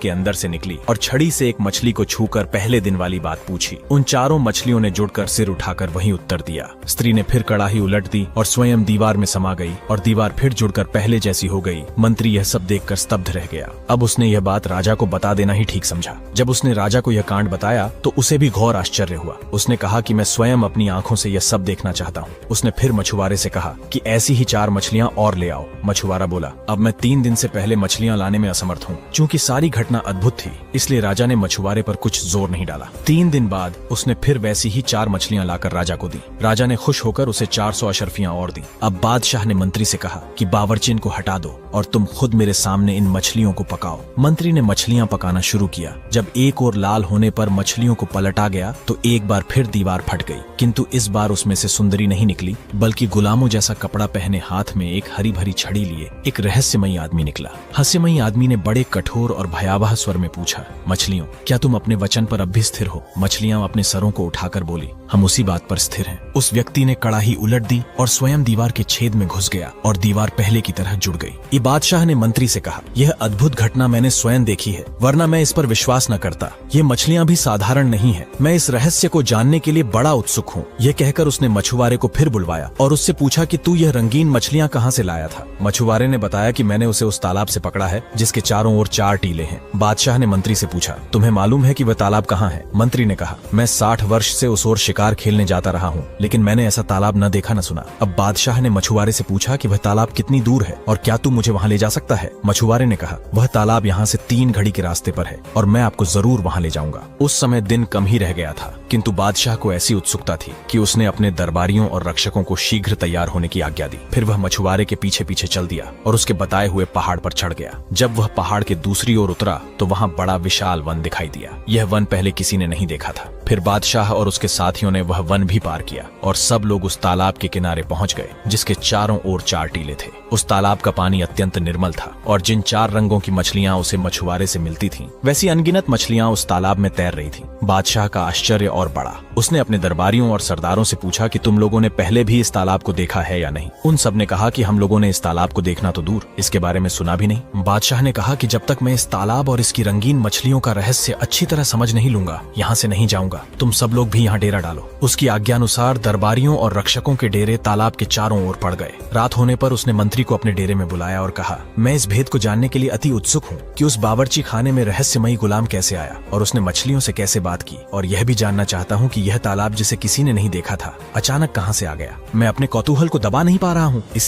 के अंदर से निकली और छड़ी से एक मछली को छूकर पहले दिन वाली बात पूछी। उन चारों मछलियों ने जुड़कर सिर उठाकर वहीं उत्तर दिया। स्त्री ने फिर कड़ाही उलट दी और स्वयं दीवार में समा गई और दीवार फिर जुड़कर पहले जैसी हो गई। मंत्री यह सब देखकर स्तब्ध रह गया। अब उसने यह बात राजा को बता देना ही ठीक समझा। जब उसने राजा को यह कांड बताया तो उसे भी घोर आश्चर्य हुआ। उसने कहा कि मैं स्वयं अपनी आंखों से यह सब देखना चाहता हूँ। उसने फिर मछुआरे से कहा कि ऐसी ही 4 मछलियां और ले आओ। मछुआरा बोला, अब मैं 3 दिन से पहले मछलियां लाने में असमर्थ हूँ। चूंकि सारी घटना अद्भुत थी इसलिए राजा ने मछुआरे पर कुछ जोर नहीं डाला। 3 दिन बाद उसने फिर वैसी ही 4 मछलियां लाकर राजा को दी। राजा ने खुश होकर उसे 400 अशर्फियां और दी। अब बादशाह ने मंत्री से कहा कि बावर्चिन को हटा दो और तुम खुद मेरे सामने इन मछलियों को पकाओ। मंत्री ने मछलियां पकाना शुरू किया। जब एक और लाल होने पर मछलियों को पलटा गया तो एक बार फिर दीवार फट गई, किंतु इस बार उसमें से सुंदरी नहीं निकली बल्कि गुलामों जैसा कपड़ा पहने हाथ में एक हरी भरी छड़ी लिए एक रहस्यमयी आदमी निकला। रहस्यमयी आदमी ने बड़े कठोर और भयावह स्वर में पूछा, मछलियों, क्या तुम अपने वचन पर अब भी स्थिर हो? मछलियां अपने सरों को उठाकर बोली, हम उसी बात पर स्थिर हैं। उस व्यक्ति ने कड़ाही उलट दी और स्वयं दीवार के छेद में घुस गया और दीवार पहले की तरह जुड़ गई। ये बादशाह ने मंत्री से कहा, यह अद्भुत घटना मैंने स्वयं देखी है, वरना मैं इस पर विश्वास न करता। ये मछलियां भी साधारण नहीं है। मैं इस रहस्य को जानने के लिए बड़ा उत्सुक हूँ। यह कहकर उसने मछुआरे को फिर बुलवाया और उससे पूछा कि तू यह रंगीन मछलियां कहाँ से लाया था? मछुआरे ने बताया कि मैंने उसे उस तालाब से पकड़ा है जिसके चारों ओर 4 टीले हैं। बादशाह ने मंत्री से पूछा, तुम्हें मालूम है कि वह तालाब कहाँ है? मंत्री ने कहा, मैं 60 वर्ष से उस ओर शिकार खेलने जाता रहा हूँ, लेकिन मैंने ऐसा तालाब न देखा न सुना। अब बादशाह ने मछुआरे से पूछा कि वह तालाब कितनी दूर है और क्या तू मुझे वहाँ ले जा सकता है? मछुआरे ने कहा, वह तालाब यहाँ से 3 घड़ी के रास्ते पर है और मैं आपको जरूर वहाँ ले जाऊंगा। उस समय दिन कम ही रह गया था, किंतु बादशाह को ऐसी उत्सुकता थी कि उसने अपने दरबारियों और रक्षकों को शीघ्र तैयार होने की आज्ञा दी। फिर वह मछुआरे के पीछे पीछे चल दिया और उसके बताए हुए पहाड़ पर चढ़ गया। जब वह पहाड़ के दूसरी ओर उतरा तो वहाँ बड़ा विशाल वन दिखाई दिया। यह वन पहले किसी ने नहीं देखा था। फिर बादशाह और उसके साथियों ने वह वन भी पार किया और सब लोग उस तालाब के किनारे पहुंच गए जिसके चारों ओर 4 टीले थे। उस तालाब का पानी अत्यंत निर्मल था और जिन 4 रंगों की मछलियां उसे मछुआरे से मिलती थीं, वैसी अनगिनत मछलियां उस तालाब में तैर रही थीं। बादशाह का आश्चर्य और बढ़ा। उसने अपने दरबारियों और सरदारों से पूछा कि तुम लोगों ने पहले भी इस तालाब को देखा है या नहीं? उन सब ने कहा कि हम लोगों ने इस तालाब को देखना तो दूर, इसके बारे में सुना भी नहीं। बादशाह ने कहा कि जब तक मैं इस तालाब और इसकी रंगीन मछलियों का रहस्य अच्छी तरह समझ नहीं लूंगा, यहाँ से नहीं जाऊंगा। तुम सब लोग भी यहाँ डेरा डालो। उसकी आज्ञानुसार दरबारियों और रक्षकों के डेरे तालाब के चारों ओर पड़ गए। रात होने पर उसने मंत्री को अपने डेरे में बुलाया और कहा, मैं इस भेद को जानने के लिए अति उत्सुक हूँ कि उस बावर्ची खाने में रहस्यमयी गुलाम कैसे आया और उसने मछलियों से कैसे बात की, और यह भी जानना चाहता हूँ कि यह तालाब जिसे किसी ने नहीं देखा था अचानक कहाँ से आ गया। मैं अपने कौतूहल को दबा नहीं पा रहा हूँ।